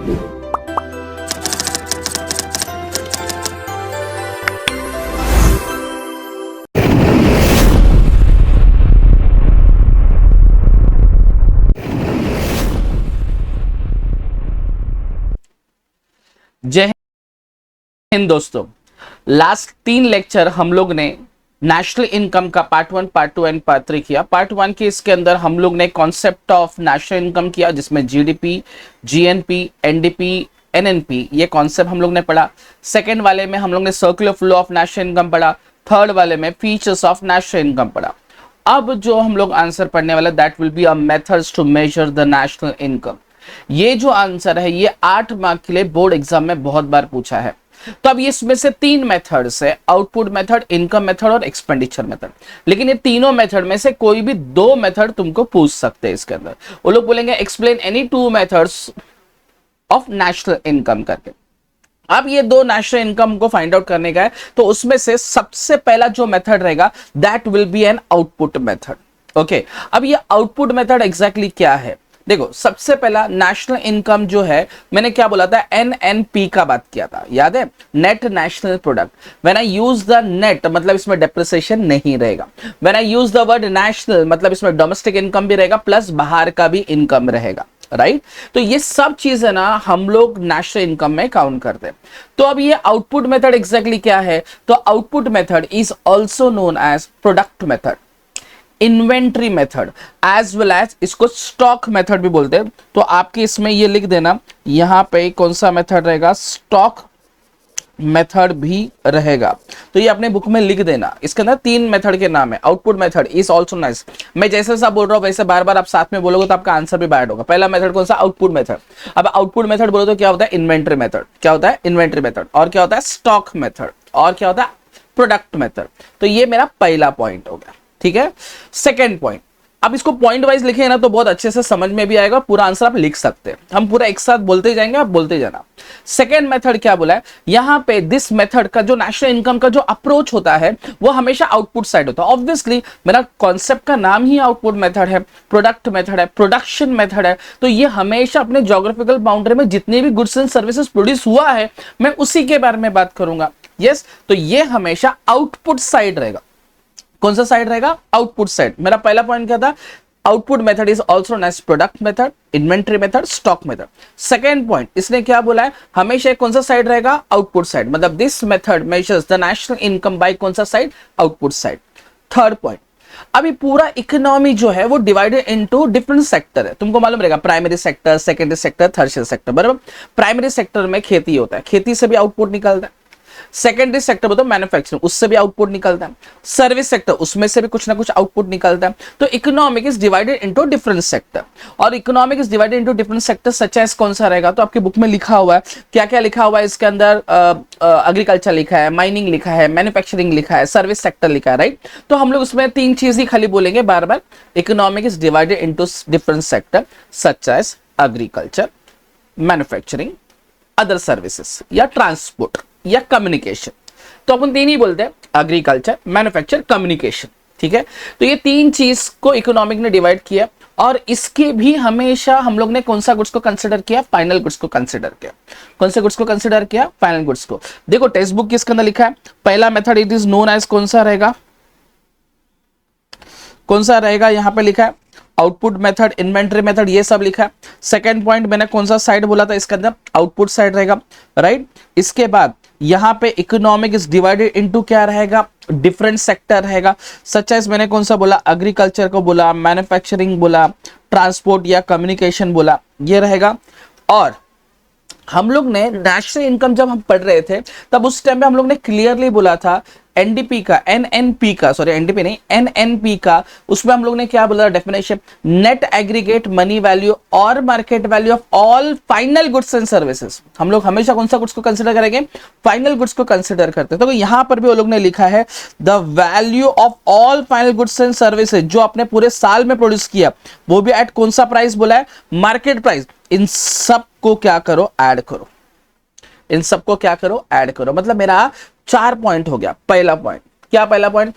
जय हिंद दोस्तों, last 3 lecture हम लोग ने नेशनल इनकम का पार्ट 1, पार्ट 2 एंड पार्ट 3 किया। पार्ट 1 के इसके अंदर हम लोग ने कॉन्सेप्ट ऑफ नेशनल इनकम किया, जिसमें जीडीपी, जीएनपी, एनडीपी, एनएनपी ये कॉन्सेप्ट हम लोग ने पढ़ा। सेकेंड वाले में हम लोग ने circular flow of national income पढ़ा। थर्ड वाले में फीचर्स ऑफ नेशनल इनकम पढ़ा। अब जो हम लोग आंसर पढ़ने वाला, that will be a methods to measure the national income. ये जो आंसर है ये 8 मार्क के लिए बोर्ड एग्जाम में बहुत बार पूछा है। तो अब इसमें से 3 मेथड्स है, आउटपुट मेथड, इनकम मेथड और एक्सपेंडिचर मेथड। लेकिन ये तीनों मेथड में से कोई भी 2 मेथड तुमको पूछ सकते हैं इसके अंदर। वो लोग बोलेंगे explain any 2 methods of national income करके। अब ये 2 नेशनल इनकम को फाइंड आउट करने का है, तो उसमें से सबसे पहला जो मेथड रहेगा that will B an output method. Okay, अब ये आउटपुट मेथड एग्जैक्टली क्या है? देखो, सबसे पहला नेशनल इनकम जो है, मैंने क्या बोला था, एनएनपी का बात किया था, याद है? Net national product. When I use the net मतलब इसमें डेप्रिसिएशन नहीं रहेगा। When I use the word national मतलब इसमें डोमेस्टिक इनकम भी रहेगा प्लस बाहर का भी इनकम रहेगा, राइट? तो ये सब चीजें ना हम लोग नेशनल इनकम में काउंट करते हैं। तो अब ये आउटपुट मेथड एग्जैक्टली क्या है? तो output method is also known as product method, inventory method, as well as इसको स्टॉक मेथड भी बोलते हैं। तो आपके इसमें ये लिख देना, यहां पे कौन सा मेथड रहेगा? स्टॉक मेथड भी रहेगा। तो ये अपने बुक में लिख देना। इसके अंदर 3 मेथड के नाम है। Output method is also nice. मैं जैसे सा बोल रहा हूं वैसे बार बार आप साथ में बोलोगे तो आपका आंसर भी बैड होगा। पहला मेथड कौन सा? Output method. अब आउटपुट मेथड बोलो तो क्या होता है? Inventory method. क्या होता है? Inventory method. और क्या होता है? Stock method. और क्या होता है? Product method. तो ये मेरा पहला पॉइंट हो गया, ठीक है? सेकेंड पॉइंट, अब इसको पॉइंट वाइज लिखे ना तो बहुत अच्छे से समझ में भी आएगा, पूरा आंसर आप लिख सकते हैं। हम पूरा एक साथ बोलते जाएंगे, आप बोलते जाना। सेकेंड मेथड क्या बोला है यहां पे? दिस मेथड का जो नेशनल इनकम का जो अप्रोच होता है वो हमेशा आउटपुट साइड होता है। ऑब्वियसली मेरा कॉन्सेप्ट का नाम ही आउटपुट मेथड है, प्रोडक्ट मेथड है, प्रोडक्शन मेथड है। तो ये हमेशा अपने ज्योग्राफिकल बाउंड्री में जितने भी गुड्स एंड सर्विसेज प्रोड्यूस हुआ है मैं उसी के बारे में बात करूंगा। यस, तो ये हमेशा आउटपुट साइड रहेगा। कौन सा साइड रहेगा? Output side. मेरा पहला पॉइंट क्या था? Output method is also known as product method, inventory method, stock method. Second point इसने क्या बोला है? हमेशा कौन सा साइड रहेगा? Output side. मतलब this method measures the national income by कौन सा side? Output side. Third point, अभी पूरा इकोनॉमी जो है वो डिवाइडेड इनटू डिफरेंट सेक्टर है। तुमको मालूम रहेगा primary sector, secondary sector, tertiary sector, बराबर? प्राइमरी सेक्टर में खेती होता है, खेती से भी आउटपुट निकलता है। सेकेंडरी सेक्टर बोलते मैन्युफैक्चरिंग, उससे भी आउटपुट निकलता है। सर्विस सेक्टर, उसमें से भी कुछ ना कुछ आउटपुट निकलता है। तो economic is divided into different sector, और economic is divided into different sector such as कौन सा रहेगा? तो आपकी बुक में लिखा हुआ है, क्या क्या लिखा हुआ है इसके अंदर? एग्रीकल्चर लिखा है, माइनिंग लिखा है, मैन्युफैक्चरिंग लिखा है, सर्विस सेक्टर लिखा है, राइट? तो हम लोग उसमें 3 चीज ही खाली बोलेंगे बार बार। Economic is divided into different sector such as agriculture, manufacturing, other services या ट्रांसपोर्ट या कम्युनिकेशन। तो अपन 3 ही बोलते हैं, एग्रीकल्चर, मैन्युफैक्चर, कम्युनिकेशन, ठीक है? तो ये 3 चीज को इकोनॉमिक ने डिवाइड किया, और इसके भी हमेशा हम लोग ने कौन सा गुड्स को कंसिडर किया? फाइनल गुड्स को कंसिडर किया। कौन से गुड्स को कंसिडर किया? फाइनल गुड्स को। देखो टेक्स्ट बुक किसके अंदर लिखा है, पहला method it is known as कौन सा रहेगा? कौन सा रहेगा? यहां पे लिखा है आउटपुट मेथड, इन्वेंट्री मेथड, ये सब लिखा है। सेकेंड पॉइंट मैंने कौन सा साइड बोला था इसके अंदर? आउटपुट साइड रहेगा, राइट? इसके बाद यहां पे इकोनॉमिक इज डिवाइडेड इनटू क्या रहेगा? डिफरेंट सेक्टर रहेगा। सच एज मैंने कौन सा बोला? एग्रीकल्चर को बोला, मैन्युफैक्चरिंग बोला, ट्रांसपोर्ट या कम्युनिकेशन बोला, ये रहेगा। और हम लोग ने नेशनल इनकम जब हम पढ़ रहे थे तब उस टाइम पे हम लोग ने क्लियरली बोला था एनडीपी का, एनएनपी का, सॉरी एनडीपी नहीं, एनएनपी का, उसमें हम लोग ने क्या बोला? Definition, net aggregate money value और market value of all final goods and services. हम लोग हमेशा कौन सा गुड्स को कंसिडर करेंगे? फाइनल गुड्स को कंसिडर करते हैं। तो यहां पर भी वो लोग ने लिखा है the value of all final goods and services, जो आपने पूरे साल में प्रोड्यूस किया, वो भी एट कौन सा प्राइस बोला है? Market price. इन सब को क्या करो? ऐड करो। इन सबको क्या करो? ऐड करो। मतलब मेरा 4 पॉइंट हो गया। पहला पॉइंट क्या? पहला point,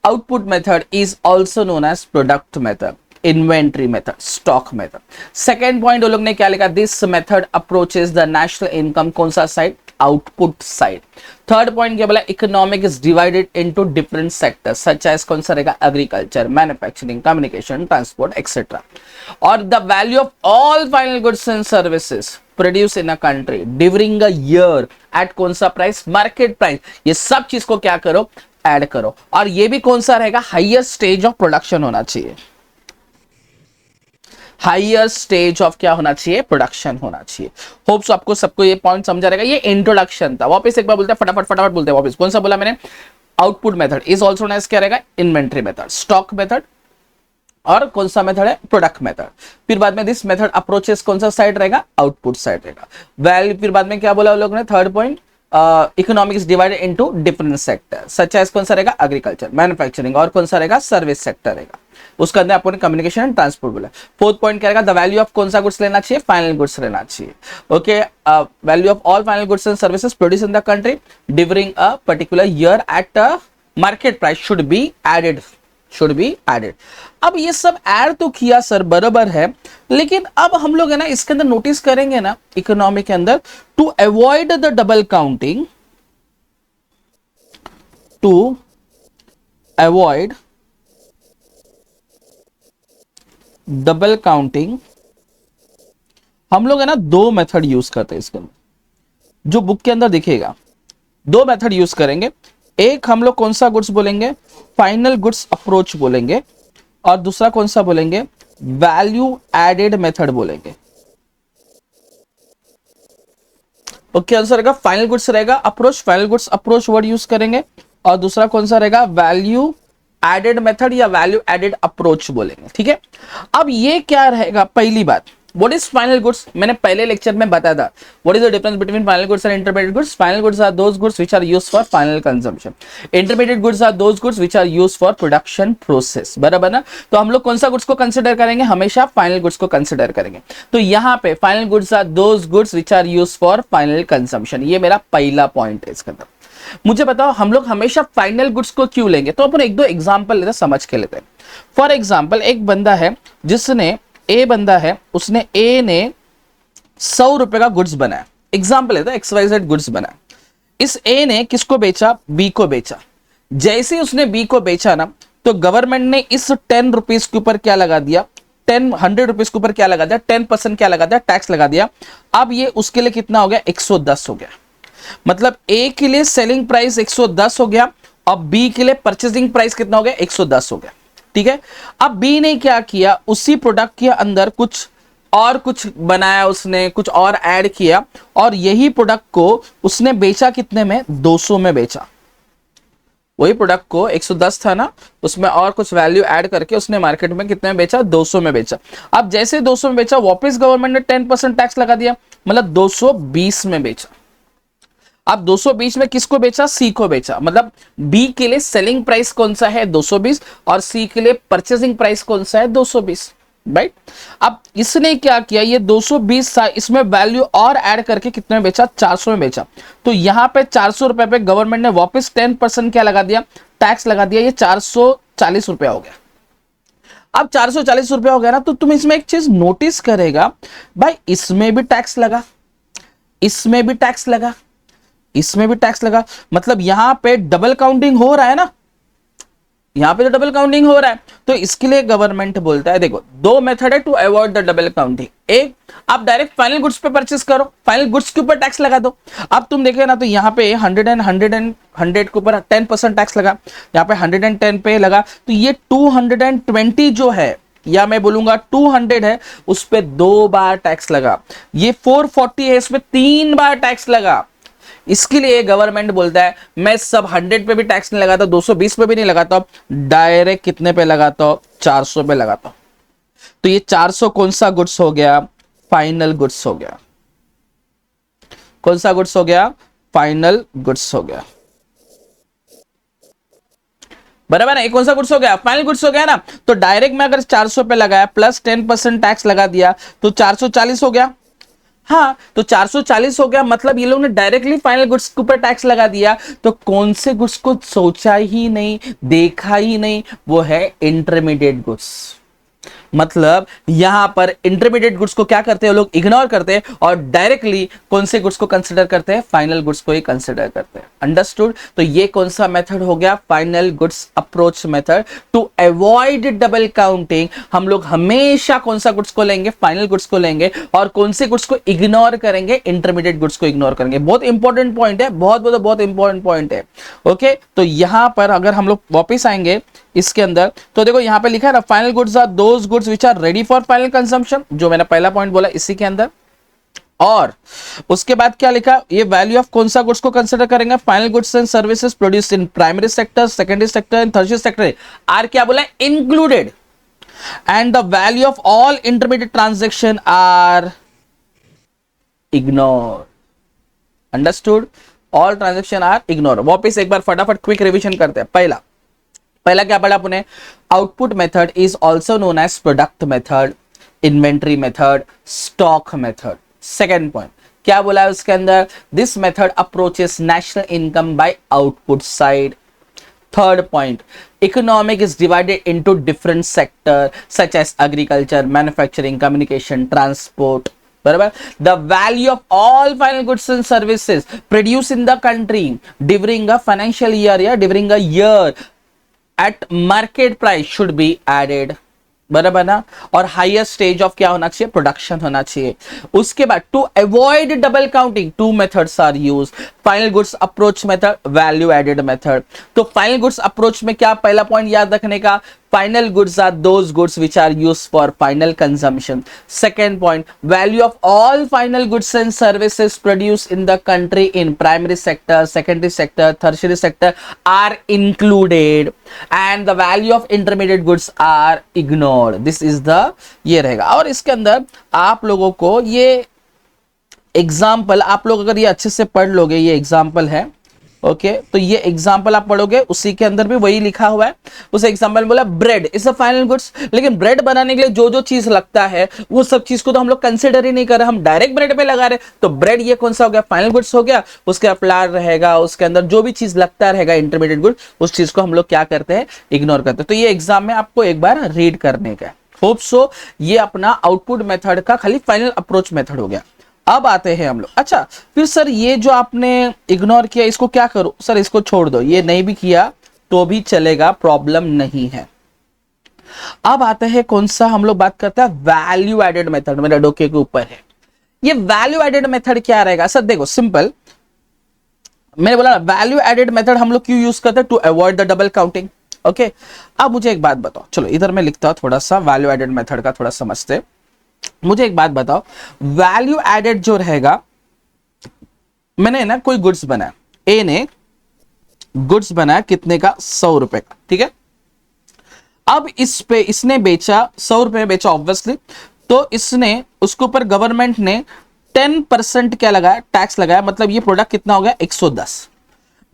output method is also known as product method, inventory method, stock method. Second point वो लोग ने क्या लिखा, this method approaches the national income, कौन सा side, output side. Third point क्या बोला, economic is divided into different sectors such as, कौन सा रहेगा, agriculture, manufacturing, communication, transport etcetera. और the value of all final goods and services produce in a country during a year eight कौन सा price, market price. ये सब चीज को क्या करो, ऐड करो। और ये भी कौन सा रहेगा, हायर स्टेज ऑफ प्रोडक्शन होना चाहिए, हायर स्टेज ऑफ क्या होना चाहिए, प्रोडक्शन होना चाहिए। होप्स आपको सबको ये पॉइंट समझा रहेगा। ये इंट्रोडक्शन था। वापस एक बार बोलते हैं, फटाफट फटाफट बोलते हैं वापस। कौन सा बोला मैंने, output method is also known as क्या रहेगा, इन्वेंट्री मेथड, स्टॉक मेथड, और कौन सा मेथड है, प्रोडक्ट मेथड। फिर बाद में दिस मेथड अप्रोचेस कौन सा साइड रहेगा, आउटपुट साइड रहेगा। वैल्यू, फिर बाद में क्या बोला लोगों ने, third point, economic is divided into different sector such as, कौन सा रहेगा, एग्रीकल्चर, मैन्युफैक्चरिंग, और कौन सा रहेगा, सर्विस सेक्टर रहेगा। उसके अंदर आपको कम्युनिकेशन एंड ट्रांसपोर्ट बोला। फोर्थ पॉइंट क्या रहेगा, द वैल्यू ऑफ कौन सा गुड्स लेना चाहिए, फाइनल गुड्स लेना चाहिए। Okay, value of all final goods and services produce in the country during a particular year at a market price should be added, should be added. अब ये सब add तो किया सर, बराबर है, लेकिन अब हम लोग है ना इसके अंदर नोटिस करेंगे ना, इकोनॉमी के अंदर, to avoid the double counting, to avoid double counting, हम लोग है ना दो मेथड यूज करते हैं इसके अंदर, जो बुक के अंदर दिखेगा। दो मेथड यूज करेंगे। एक हम लोग कौन सा गुड्स बोलेंगे, फाइनल गुड्स अप्रोच बोलेंगे, और दूसरा कौन सा बोलेंगे, वैल्यू एडेड मेथड बोलेंगे। ओके, आंसर रहेगा फाइनल गुड्स रहेगा approach, final goods approach word use करेंगे, और दूसरा कौन सा रहेगा, वैल्यू एडेड मेथड या वैल्यू एडेड अप्रोच बोलेंगे। ठीक है, अब ये क्या रहेगा, पहली बात, व्हाट इज फाइनल गुड्स, मैंने पहले लेक्चर में बताया था। What is the difference between final goods and intermediate goods, final goods are those goods which are used for final consumption, intermediate goods are those goods which are used for production process, बराबर ना। तो हम लोग कौन सा goods को consider करेंगे, हमेशा फाइनल गुड्स को कंसीडर करेंगे। तो यहां पे final goods are those goods which are used for final consumption, ये मेरा पहला पॉइंट है इसके अंदर। मुझे बताओ हम लोग हमेशा फाइनल गुड्स को क्यों लेंगे, तो अपन एक दो एग्जांपल लेते हैं, समझ के लेते हैं। फॉर एग्जांपल, एक बंदा है जिसने, ए बंदा है, उसने, ए ने 100 रुपए का गुड्स बनाया, एग्जांपल लेते हैं, XYZ गुड्स बनाया। इस ए ने किसको बेचा, बी को बेचा। जैसे ही उसने बी को बेचा ना, तो गवर्नमेंट ने इस 10 रुपीज के ऊपर क्या लगा दिया, 100 रुपीज के ऊपर क्या लगा दिया, 10% क्या लगा दिया, टैक्स लगा दिया। अब ये उसके लिए कितना हो गया, 110 हो गया। मतलब ए के लिए सेलिंग प्राइस 110 हो गया, और बी के लिए परचेसिंग प्राइस कितना हो गया, 110 हो गया। ठीक है, अब बी ने क्या किया, उसी प्रोडक्ट के अंदर कुछ बनाया, उसने कुछ और ऐड किया, और यही प्रोडक्ट को उसने बेचा कितने में, 200 में बेचा। वही प्रोडक्ट को 110 था ना, उसमें और कुछ वैल्यू ऐड करके उसने मार्केट में कितने में बेचा, 200 में बेचा। अब जैसे 200 में बेचा, वापस गवर्नमेंट ने 10% टैक्स लगा दिया, मतलब 220 में बेचा। अब 220 में किसको बेचा, सी को बेचा। मतलब बी के लिए सेलिंग प्राइस कौन सा है, 220, और सी के लिए परचेसिंग प्राइस कौन सा है, 220, राइट। अब इसने क्या किया, ये 220 इसमें वैल्यू और ऐड करके कितने में बेचा, 400 में बेचा। तो यहां पे 400 रुपए पे गवर्नमेंट ने वापस 10% क्या लगा दिया, टैक्स लगा दिया, ये 440 रुपया हो गया। अब 440 रुपया हो गया ना, तो तुम इसमें एक चीज नोटिस करेगा, भाई इसमें भी टैक्स लगा, इसमें भी टैक्स लगा, इसमें भी टैक्स लगा, मतलब यहां पे डबल काउंटिंग हो रहा है ना, यहां पे तो डबल काउंटिंग हो रहा है। तो इसके लिए गवर्नमेंट बोलता है, देखो दो मेथड है to avoid the double counting. एक, आप डायरेक्ट फाइनल गुड्स पे परचेस करो, फाइनल गुड्स के ऊपर टैक्स लगा दो। अब तुम देखे ना, तो यहाँ पे 100 के ऊपर 10% टैक्स लगा, यहाँ पे 110 पे लगा, तो ये 220 जो है, या मैं बोलूंगा 200 है, उस पे 2 बार टैक्स लगा। ये 440 है, इसमें 3 बार टैक्स लगा। इसके लिए गवर्नमेंट बोलता है, मैं सब 100 पे भी टैक्स नहीं लगाता, 220 पे भी नहीं लगाता, डायरेक्ट कितने पे लगाता हूं, 400 पे लगाता हूं। तो ये 400 कौन सा गुड्स हो गया, फाइनल गुड्स हो गया। कौन सा गुड्स हो गया, फाइनल गुड्स हो गया, बराबर ना। ये कौन सा गुड्स हो गया, फाइनल गुड्स हो गया ना। तो डायरेक्ट में अगर 400 पे लगाया, प्लस 10% टैक्स लगा दिया, तो 440 हो गया। हाँ, तो 440 हो गया, मतलब ये लोग ने डायरेक्टली फाइनल गुड्स के ऊपर टैक्स लगा दिया। तो कौन से गुड्स को सोचा ही नहीं, देखा ही नहीं, वो है इंटरमीडिएट गुड्स। मतलब यहां पर इंटरमीडिएट गुड्स को क्या करते हैं लोग, इग्नोर करते हैं और डायरेक्टली कौन से गुड्स को कंसिडर करते हैं, फाइनल गुड्स को ही कंसिडर करते हैं। अंडरस्टूड। तो ये कौन सा मेथड हो गया, final goods approach method. To avoid double counting हम लोग हमेशा कौन सा गुड्स को लेंगे, फाइनल गुड्स को लेंगे और कौन से गुड्स को इग्नोर करेंगे, इंटरमीडिएट गुड्स को इग्नोर करेंगे। बहुत इंपॉर्टेंट पॉइंट है, बहुत इंपॉर्टेंट पॉइंट है। ओके, तो यहां पर अगर हम लोग वापस आएंगे इसके अंदर तो देखो यहां पे लिखा है ना, final goods are those goods which are ready for final consumption, जो मैंने पहला पॉइंट बोला इसी के अंदर। और उसके बाद क्या लिखा, ये वैल्यू ऑफ कौन सा गुड्स को कंसीडर करेंगे, final goods and services produced in primary sector, secondary sector and tertiary sector are क्या बोला, included, and the value of all intermediate transaction are ignore. Understood, all transaction are ignore. वापस एक बार फटाफट quick revision करते हैं। पहला क्या पढ़ा आपने, output method is also known as product method, inventory method, stock method. Second point क्या बोला है उसके अंदर, this method approaches national income by output side. Third point, economic is divided into different sector such as agriculture, manufacturing, communication, transport. बराबर, the value of all final goods and services produced in the country during a financial year या during a year at market price should be added. बराबर ना, और higher stage of क्या होना चाहिए, production होना चाहिए। उसके बाद to avoid double counting two methods are use, final goods approach method, value added method. तो फाइनल गुड्स अप्रोच में क्या, पहला पॉइंट याद रखने का, final goods are those goods which are used for final consumption. Second point, value of all final goods and services produced in the country in primary sector, secondary sector, tertiary sector are included, and the value of intermediate goods are ignored. This is the, ये रहेगा। और इसके अंदर आप लोगों को ये example, आप लोग अगर ये अच्छे से पढ़ लोगे, ये एग्जाम्पल है। ओके, तो ये एग्जाम्पल आप पढ़ोगे, उसी के अंदर भी वही लिखा हुआ है। उस एग्जाम्पल में बोला bread is a final goods, लेकिन ब्रेड बनाने के लिए जो जो चीज लगता है वो सब चीज को तो हम लोग कंसिडर ही नहीं कर रहे, हम डायरेक्ट ब्रेड पे लगा रहे। तो ब्रेड ये कौन सा हो गया, फाइनल गुड्स हो गया। उसके फ्लावर रहेगा, उसके अंदर जो भी चीज लगता रहेगा इंटरमीडिएट गुड, उस चीज को हम लोग क्या करते हैं, इग्नोर करते हैं। तो ये एग्जाम में आपको एक बार रीड करने का, होप सो। ये अपना आउटपुट मेथड का खाली फाइनल अप्रोच मेथड हो गया। अब आते हैं हम लोग, अच्छा फिर सर ये जो आपने इग्नोर किया इसको क्या करो, सर इसको छोड़ दो, ये नहीं भी किया तो भी चलेगा, प्रॉब्लम नहीं है। अब आते हैं कौन सा, हम लोग बात करते हैं वैल्यू एडेड मेथड, मेरे डोके के ऊपर है। ये वैल्यू एडेड मेथड क्या रहेगा, सर देखो सिंपल, मैंने बोला वैल्यू एडेड मेथड हम लोग क्यों यूज करते हैं, to avoid the double counting. Okay, अब मुझे एक बात बताओ, चलो इधर मैं लिखता हूं थोड़ा सा, वैल्यू एडेड मेथड का थोड़ा समझते। मुझे एक बात बताओ, वैल्यू एडेड जो रहेगा, मैंने ना कोई गुड्स बनाया, ए ने गुड्स बनाया कितने का, 100 रुपए का, ठीक है। अब इस पे इसने बेचा 100 रुपए में बेचा ऑब्वियसली, तो इसने उसके ऊपर गवर्नमेंट ने 10% क्या लगाया, टैक्स लगाया। मतलब ये प्रोडक्ट कितना हो गया, 110।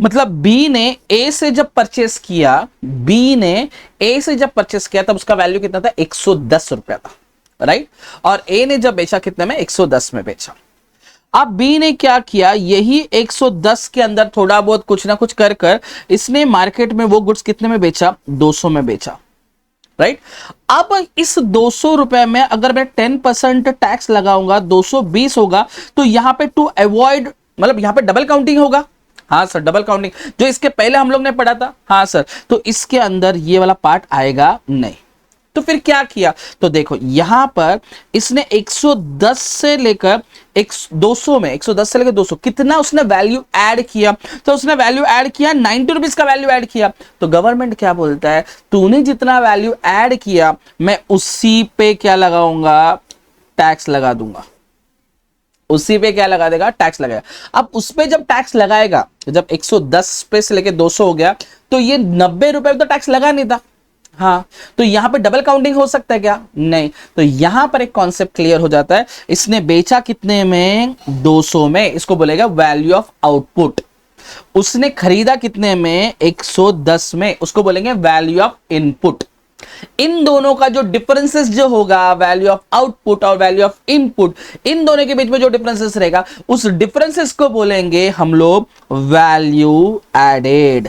मतलब बी ने ए से जब परचेस किया, बी ने ए से जब परचेस किया तब उसका वैल्यू कितना था, 110 रुपया था, राइट। और ए ने जब बेचा कितने में, 110 में बेचा। अब बी ने क्या किया, यही 110 के अंदर थोड़ा बहुत कुछ ना कुछ कर कर इसने मार्केट में वो गुड्स कितने में बेचा, 200 में बेचा, राइट। अब इस 200 रुपए में अगर मैं 10% टैक्स लगाऊंगा, 220 होगा। तो यहां पे टू अवॉइड, मतलब यहां पे डबल काउंटिंग होगा। हाँ सर, डबल काउंटिंग जो इसके पहले हम लोग ने पढ़ा था, हाँ सर, तो इसके अंदर ये वाला पार्ट आएगा नहीं। तो फिर क्या किया, तो देखो यहां पर इसने 110 से लेकर 200 में, 110 से लेकर 200 कितना उसने वैल्यू ऐड किया, तो उसने वैल्यू ऐड किया 90 रुपीज का वैल्यू ऐड किया। तो गवर्नमेंट क्या बोलता है, तूने जितना वैल्यू ऐड किया मैं उसी पे क्या लगाऊंगा, टैक्स लगा दूंगा। उसी पे क्या लगा देगा, टैक्स लगाएगा। अब उस पे जब टैक्स लगाएगा, जब 110 पे से लेके 200 हो गया, तो ये 90 रुपए तो टैक्स लगा नहीं था। हाँ, तो यहां पे डबल काउंटिंग हो सकता है क्या, नहीं। तो यहां पर एक कॉन्सेप्ट क्लियर हो जाता है, इसने बेचा कितने में, 200 में, इसको बोलेगा वैल्यू ऑफ आउटपुट। उसने खरीदा कितने में, 110 में, उसको बोलेंगे वैल्यू ऑफ इनपुट। इन दोनों का जो डिफरेंसेस जो होगा, वैल्यू ऑफ आउटपुट और वैल्यू ऑफ इनपुट, इन दोनों के बीच में जो डिफरेंसेस रहेगा, उस डिफरेंसेस को बोलेंगे हम लोग वैल्यू एडेड।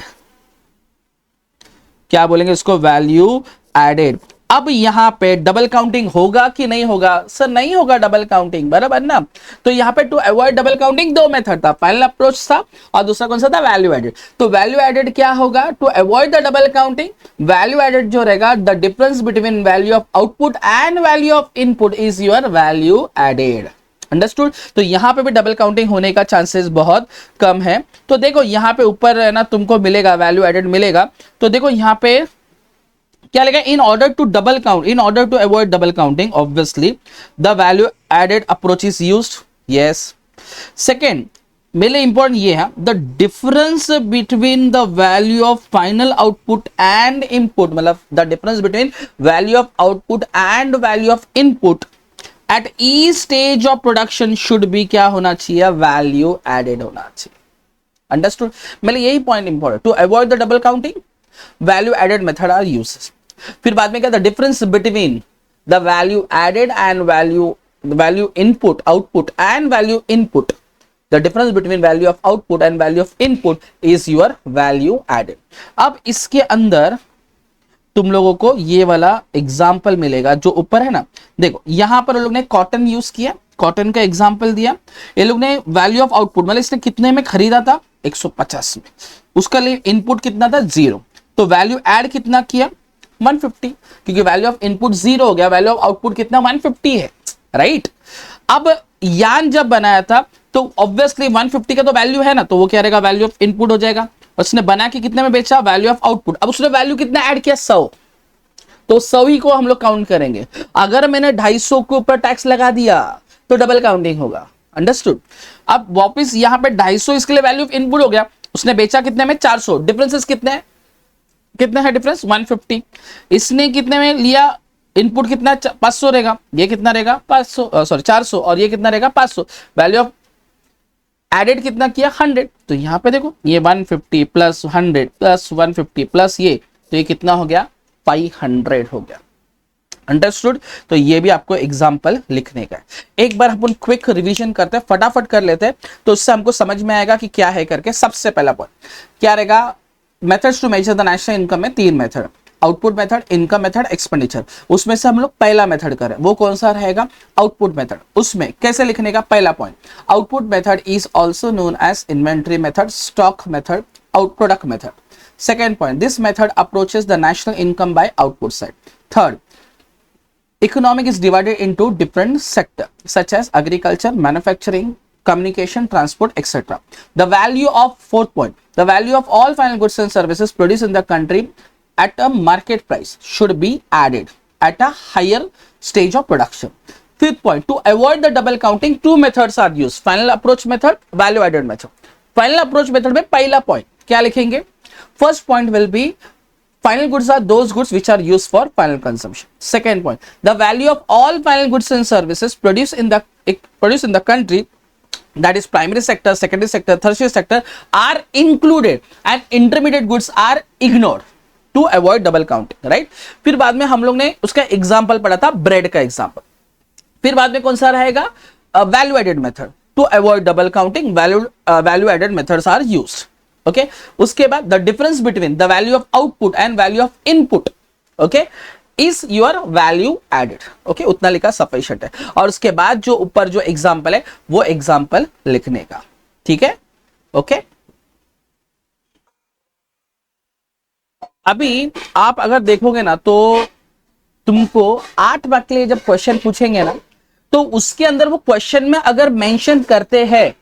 क्या बोलेंगे इसको, वैल्यू एडेड। अब यहाँ पे डबल काउंटिंग होगा कि नहीं होगा? सर नहीं होगा डबल काउंटिंग, बराबर ना। तो यहाँ पे टू अवॉइड डबल काउंटिंग दो मेथड था, पहला अप्रोच था और दूसरा कौन सा था? Value added. तो वैल्यू एडेड क्या होगा? To avoid the double counting, value added जो रहेगा, the difference between value of output and value of input is your value added. Understood? तो यहां पे भी डबल काउंटिंग होने का चांसेस बहुत कम है। तो देखो यहां पे ऊपर है ना तुमको मिलेगा वैल्यू एडेड मिलेगा। तो देखो यहां पे क्या लिखा? In order to double count, in order to avoid double counting obviously the value added approach is used. Yes. Second मेरे इंपॉर्टेंट ये है, the difference between the value of final output and input, मतलब the difference between value of output and value of input at each stage of production should be क्या होना चाहिए? Value added होना चाहिए। Understood? मेरे यही point important, to avoid the double counting value added method are used. फिर बाद में क्या? The difference between the value added and value input output and value input, the difference between value of output and value of input is your value added. अब इसके अंदर तुम लोगों को ये वाला एग्जाम्पल मिलेगा जो ऊपर है ना। देखो यहां पर लोग ने कॉटन यूज किया, कॉटन का एग्जाम्पल दिया। ये लोग ने वैल्यू ऑफ आउटपुट मतलब इसने कितने में खरीदा था? 150 में। उसका लिए इनपुट कितना था? 0। तो वैल्यू ऐड कितना किया? 150, क्योंकि वैल्यू ऑफ इनपुट 0 हो गया, वैल्यू ऑफ आउटपुट कितना? 150 है, राइट। अब यान जब बनाया था तो ऑब्वियसली 150 का तो वैल्यू है ना, तो वो क्या रहेगा? वैल्यू ऑफ इनपुट हो जाएगा। उसने बना के कितने में बेचा? Value of output. अब उसने वैल्यू कितना ऐड किया? 100। तो 100 ही को हम लोग काउंट करेंगे। अगर मैंने 250 के ऊपर टैक्स लगा दिया तो डबल काउंटिंग होगा। अंडरस्टूड? अब वापस यहां पे 250 इसके लिए वैल्यू ऑफ इनपुट हो गया। उसने बेचा कितने में? 400। डिफरेंसेस कितने हैं? कितना है डिफरेंस? 150। इसने कितने में लिया? इनपुट कितना? 500 रहेगा। ये कितना रहेगा? 500, सॉरी 400, और ये कितना रहेगा? 500। वैल्यू ऑफ एडेड कितना किया? 100। तो यहां पे देखो ये 150 प्लस 100 प्लस 150 प्लस ये, तो ये कितना हो गया? 500 हो गया। अंडरस्टूड? तो ये भी आपको एग्जाम्पल लिखने का है। एक बार अपन क्विक रिवीजन करते हैं, फटाफट कर लेते हैं, तो उससे हमको समझ में आएगा कि क्या है करके। सबसे पहला पॉइंट क्या रहेगा? Methods to measure the national income में 3 method, output method, income method, expenditure. उसमें से हम लोग पहला मेथड करें, वो कौन सा रहेगा? Output method. उसमें कैसे लिखने का? पहला point, output method is also known as inventory method, stock method, out product method. Second point, this method approaches the national income by output side. Third, economic is divided into different sectors such as agriculture, manufacturing, communication, transport, etc. The value of, fourth point, the value of all final goods and services produced in the country at a market price should be added at a higher stage of production. Fifth point, to avoid the double counting, two methods are used, final approach method, value added method. Final approach method में पहला point क्या लिखेंगे? First point will be final goods are those goods which are used for final consumption. Second point, the value of all final goods and services produced in the country, that is primary sector, secondary sector, tertiary sector, are included and intermediate goods are ignored to avoid double counting, right? फिर बाद में हम लोग ने उसका example पढ़ा था, bread का एग्जाम्पल। फिर बाद में कौन सा रहेगा? Value added method, to avoid double counting value added methods are used. Okay, उसके बाद the difference between the value of output and value of input, okay, is your value added. Okay, उतना लिखा सफिशिएंट है। और उसके बाद जो ऊपर जो एग्जाम्पल है वो एग्जाम्पल लिखने का, ठीक है? ओके, अभी आप अगर देखोगे ना तो तुमको 8 मार्क के लिए जब क्वेश्चन पूछेंगे ना, तो उसके अंदर वो क्वेश्चन में अगर मेंशन करते हैं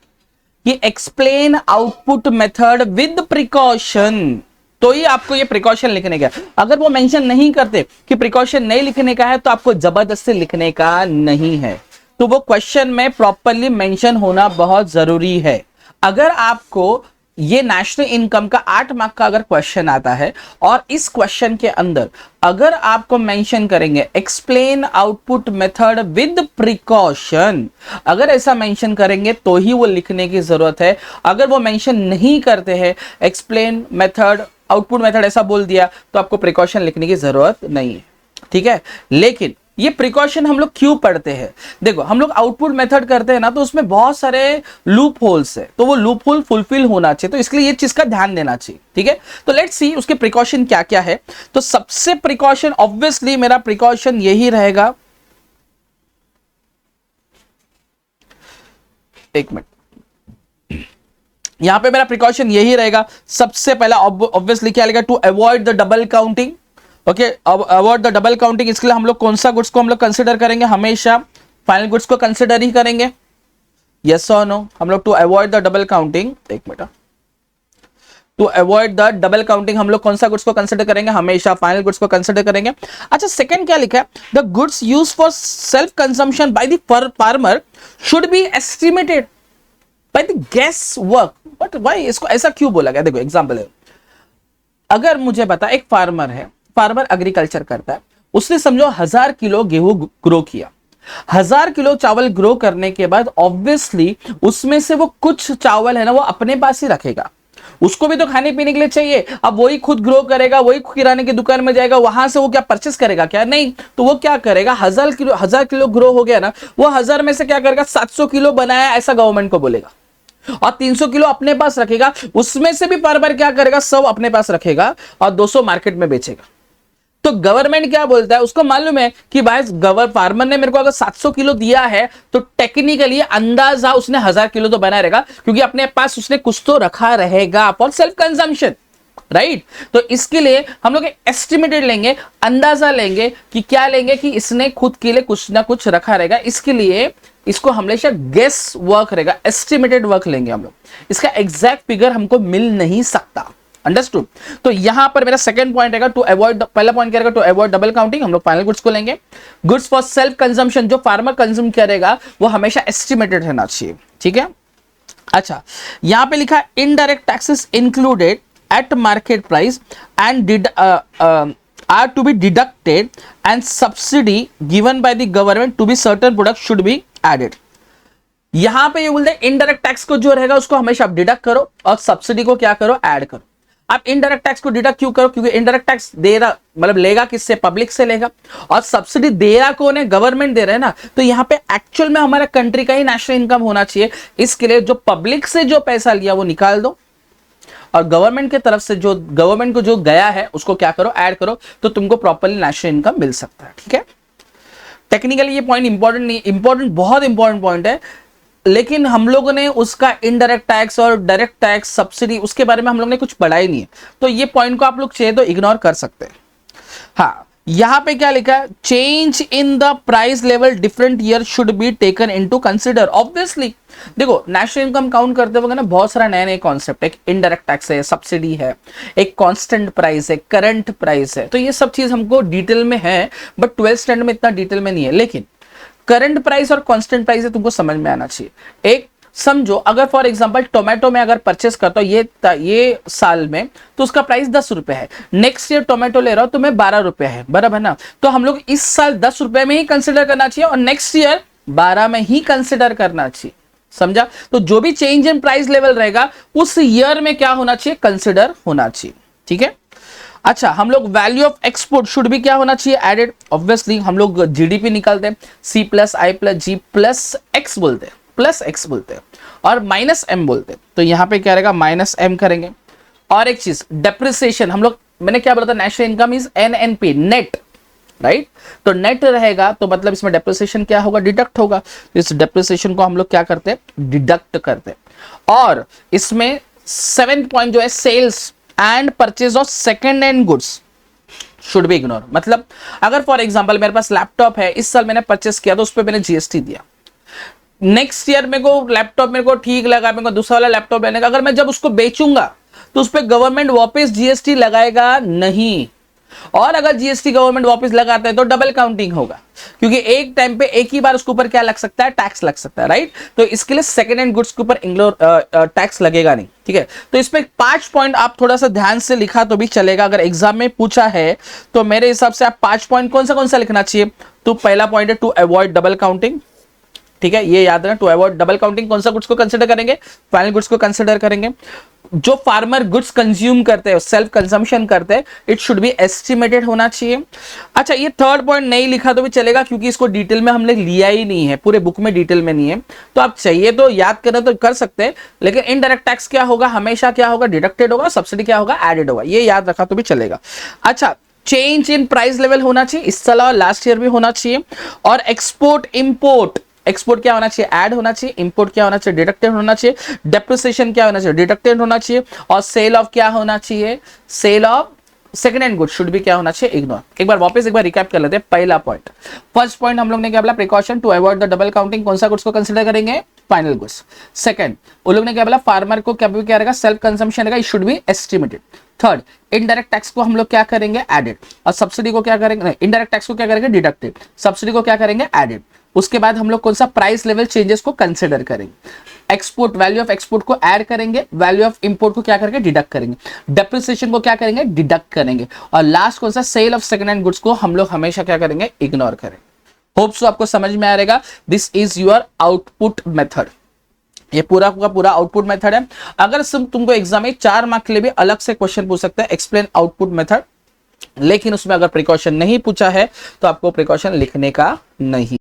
कि explain output method with precaution, तो ही आपको ये प्रिकॉशन लिखने का। अगर वो मेंशन नहीं करते कि प्रिकॉशन नहीं लिखने का है, तो आपको जबरदस्ती लिखने का नहीं है। तो वो क्वेश्चन में प्रॉपरली मेंशन होना बहुत जरूरी है। अगर आपको ये नेशनल इनकम का 8 मार्क का अगर क्वेश्चन आता है और इस क्वेश्चन के अंदर अगर आपको मेंशन करेंगे explain output method with precaution, अगर ऐसा मेंशन करेंगे तो ही वो लिखने की जरूरत है। अगर वो मेंशन नहीं करते हैं, एक्सप्लेन मेथड आउटपुट मेथड ऐसा बोल दिया, तो आपको प्रिकॉशन लिखने की जरूरत नहीं है, ठीक है? लेकिन ये प्रिकॉशन हम लोग क्यों पढ़ते हैं? देखो हम लोग आउटपुट मेथड करते हैं ना, तो उसमें बहुत सारे लूप होल्स है, तो वो लूप होल फुलफिल होना चाहिए, तो इसके लिए ये चीज का ध्यान देना चाहिए। ठीक है, तो लेट्स सी उसके प्रिकॉशन क्या क्या है। तो सबसे प्रिकॉशन ऑब्वियसली मेरा प्रिकॉशन यही रहेगा, एक मिनट, यहां पे मेरा प्रिकॉशन यही रहेगा। सबसे पहला ऑब्वियसली क्या लिखा, to avoid the double counting. Okay, अब अवॉइड द डबल काउंटिंग, इसके लिए हम लोग कौन सा गुड्स को हम लोग कंसिडर करेंगे? हमेशा फाइनल गुड्स को कंसिडर ही करेंगे। यस और नो? हम लोग to avoid the double counting, एक minute, to avoid the double counting हम लोग कौन सा गुड्स को कंसिडर करेंगे? हमेशा फाइनल गुड्स को कंसिडर करेंगे। अच्छा, सेकंड क्या लिखा है? The goods use for self consumption by the farmer should be estimated by the guess work. But why इसको ऐसा क्यों बोला गया? देखो एग्जांपल है, अगर मुझे बता, एक फार्मर है, फार्मर एग्रीकल्चर करता है, उसने समझो 1000 किलो गेहूं ग्रो किया। 1000 किलो चावल ग्रो करने के बाद ऑब्वियसली उसमें से वो कुछ चावल है ना, वो अपने पास ही रखेगा, उसको भी तो खाने पीने के लिए चाहिए। अब वही खुद ग्रो करेगा, वही किराने की दुकान में जाएगा, वहां से वो क्या परचेस करेगा क्या? नहीं। तो वो क्या करेगा, 1000 किलो ग्रो हो गया ना, वो 1000 में से क्या करेगा, 700 किलो बनाया ऐसा गवर्नमेंट को बोलेगा, और 300 किलो अपने पास रखेगा। उसमें से भी बार क्या करेगा, 100 अपने पास रखेगा और 200 मार्केट में बेचेगा। तो गवर्नमेंट क्या बोलता है, उसको मालूम है कि भाई फार्मर ने मेरे को अगर 700 किलो दिया है, तो टेक्निकली अंदाजा उसने 1000 किलो तो बना रहेगा, क्योंकि अपने पास उसने कुछ तो रखा रहेगा फॉर सेल्फ कंजम्पशन, राइट। तो इसके लिए हम लोग एस्टिमेटेड लेंगे, अंदाजा लेंगे कि क्या लेंगे, कि इसने खुद के लिए कुछ ना कुछ रखा रहेगा। इसके लिए इसको हमेशा गेस वर्क रहेगा, एस्टिमेटेड वर्क लेंगे हम लोग, इसका एग्जैक्ट फिगर हमको मिल नहीं सकता। अंडरस्टूड? तो यहां पर मेरा सेकंड पॉइंट रहेगा टू अवॉइड, पहला पॉइंट क्या रहेगा, टू अवॉइड डबल काउंटिंग। हम लोग फाइनल गुड्स को लेंगे। गुड्स फॉर सेल्फ कंजम्पशन, जो फार्मर कंज्यूम करेगा वो हमेशा एस्टिमेटेड रहना चाहिए। ठीक है, अच्छा, यहां पे लिखा indirect taxes included eight market price and are to be deducted and subsidy given by the government to be certain products should be added। यहां पे ये बोलते हैं इनडायरेक्ट टैक्स को जो रहेगा उसको हमेशा आप डिडक्ट करो, और सब्सिडी को क्या करो, ऐड करो। आप इनडायरेक्ट टैक्स को डिडक्ट क्यों करो? क्योंकि इनडायरेक्ट टैक्स दे रहा, मतलब लेगा किससे, पब्लिक से लेगा, और सब्सिडी दे रहा कौन है, गवर्नमेंट दे रहा है ना। तो यहाँ पे एक्चुअल में हमारा कंट्री का ही नेशनल इनकम होना चाहिए। इसके लिए जो पब्लिक से जो पैसा लिया वो निकाल दो, और गवर्नमेंट की तरफ से जो गवर्नमेंट को जो गया है उसको क्या करो, ऐड करो, तो तुमको प्रॉपर्ली नेशनल इनकम मिल सकता है। ठीक है, टेक्निकली ये पॉइंट इंपॉर्टेंट नहीं, इंपॉर्टेंट, बहुत इंपॉर्टेंट पॉइंट है, लेकिन हम लोगों ने उसका इनडायरेक्ट टैक्स और डायरेक्ट टैक्स, सब्सिडी, उसके बारे में हम लोग ने कुछ पढ़ा ही नहीं है। तो ये पॉइंट को आप लोग चाहिए तो इग्नोर कर सकते हैं। हाँ, यहां पे क्या लिखा है, change in the price level different year should be taken into consider. Obviously देखो नेशनल इनकम काउंट करते वक्त ना बहुत सारा नए नए कॉन्सेप्ट, एक इनडायरेक्ट टैक्स है, सब्सिडी है, एक कांस्टेंट प्राइस है, करंट प्राइस है, तो ये सब चीज हमको डिटेल में है, बट 12th स्टैंडर्ड में इतना डिटेल में नहीं है। लेकिन करंट प्राइस और कांस्टेंट प्राइस है तुमको समझ में आना चाहिए। एक समझो, अगर फॉर एग्जांपल टोमेटो में अगर परचेस करता हो ये साल में, तो उसका प्राइस 10 रुपए है, नेक्स्ट ईयर टोमेटो ले रहा हो तो मैं 12 रुपए है, बराबर ना। तो हम लोग इस साल 10 रुपए में ही कंसिडर करना चाहिए, और नेक्स्ट ईयर 12 में ही कंसिडर करना चाहिए, समझा? तो जो भी चेंज इन प्राइस लेवल रहेगा उस ईयर में क्या होना चाहिए, कंसिडर होना चाहिए। ठीक है, अच्छा, हम लोग वैल्यू ऑफ एक्सपोर्ट शुड भी क्या होना चाहिए, एडेड। ऑब्वियसली हम लोग जीडीपी निकालते हैं, सी प्लस आई प्लस जी प्लस एक्स बोलते हैं, प्लस एक्स बोलते हैं, और माइनस एम बोलते हैं। तो यहां पे क्या रहेगा, माइनस एम करेंगे। और एक चीज, डेप्रिसिएशन, हम लोग, मैंने क्या बोला था, national income is NNP, net, right. तो नेट रहेगा तो मतलब इसमें डेप्रिसिएशन क्या होगा, डिडक्ट होगा। इस डेप्रिसिएशन को हम लोग क्या करते हैं, डिडक्ट करते हैं। और इसमें 7th पॉइंट जो है, sales and purchase of second hand goods should be ignore. मतलब अगर फॉर एग्जांपल मेरे पास लैपटॉप है, इस साल मैंने परचेस किया तो उस पर मैंने जीएसटी दिया, नेक्स्ट ईयर मेरे को लैपटॉप मेरे को ठीक लगा, मेरे को दूसरा वाला लैपटॉप लेने का, अगर मैं जब उसको बेचूंगा तो उस पर गवर्नमेंट वापस जीएसटी लगाएगा नहीं। और अगर जीएसटी गवर्नमेंट वापस लगाता है तो डबल काउंटिंग होगा, क्योंकि एक टाइम पे एक ही बार उसके ऊपर क्या लग सकता है, टैक्स लग सकता है, राइट। तो इसके लिए सेकेंड हैंड गुड्स के ऊपर टैक्स लगेगा नहीं। ठीक है, तो इसमें 5 पॉइंट आप थोड़ा सा ध्यान से लिखा तो भी चलेगा, अगर एग्जाम में पूछा है तो मेरे हिसाब से आप 5 पॉइंट कौन सा लिखना चाहिए। तो पहला पॉइंट है टू अवॉइड डबल काउंटिंग, ठीक है, ये याद रखना, टू अवॉइड डबल काउंटिंग कौन सा गुड्स को कंसिडर करेंगे, फाइनल गुड्स को कंसिडर करेंगे। जो फार्मर गुड्स कंज्यूम करते हैं, सेल्फ कंजम्पशन करते हैं, इट शुड बी एस्टिमेटेड होना चाहिए। अच्छा, ये थर्ड पॉइंट नहीं लिखा तो भी चलेगा, क्योंकि इसको डिटेल में हमने लिया ही नहीं है, पूरे बुक में डिटेल में नहीं है, तो आप चाहिए तो याद करना तो कर सकते हैं, लेकिन इनडायरेक्ट टैक्स क्या होगा, हमेशा क्या होगा, डिडक्टेड होगा, सब्सिडी क्या होगा, एडेड होगा, ये याद रखा तो भी चलेगा। अच्छा, चेंज इन प्राइस लेवल होना चाहिए, इसके अलावा लास्ट ईयर भी होना चाहिए। और एक्सपोर्ट इंपोर्ट, एक्सपोर्ट क्या होना चाहिए, ऐड होना चाहिए, इंपोर्ट क्या होना चाहिए, डिडक्टेड होना चाहिए, डेप्रिसिएशन क्या होना चाहिए, डिडक्टेड होना चाहिए, और सेल ऑफ क्या होना चाहिए, sale of second hand good should भी क्या होना चाहिए, इग्नोर। एक बार वापस एक बार रिकैप कर लेते हैं। पहला पॉइंट, फर्स्ट पॉइंट हम लोग ने क्या बोला, precaution to avoid the double counting, कौन सा गुड्स को कंसीडर करेंगे, फाइनल गुड्स। सेकंड, वो लोग ने क्या बोला, फार्मर को क्या रहेगा, सेल्फ कंजम्पशन रहेगा, it should be estimated. Third, indirect tax को हम लोग क्या करेंगे, एडेड, और सब्सिडी को क्या करेंगे, इनडायरेक्ट टैक्स को क्या करेंगे, डिडक्टेड, सब्सिडी को क्या करेंगे, एडेड। उसके बाद हम लोग कौन सा, प्राइस लेवल चेंजेस को कंसिडर करेंगे, एक्सपोर्ट, वैल्यू ऑफ एक्सपोर्ट को ऐड करेंगे, वैल्यू ऑफ इंपोर्ट को क्या करेंगे, डिडक्ट करेंगे, डेप्रिसिएशन को क्या करेंगे, डिडक्ट करेंगे, और लास्ट कौन सा, sale of second hand goods को हम लोग हमेशा क्या करेंगे, इग्नोर करेंगे। होप सो आपको समझ में आ रहेगा। This is your output method, ये पूरा का पूरा आउटपुट मेथड है। अगर सिर्फ तुमको एग्जाम में 4 मार्क के लिए भी अलग से क्वेश्चन पूछ सकते हैं, एक्सप्लेन आउटपुट मेथड, लेकिन उसमें अगर प्रिकॉशन नहीं पूछा है तो आपको प्रिकॉशन लिखने का नहीं।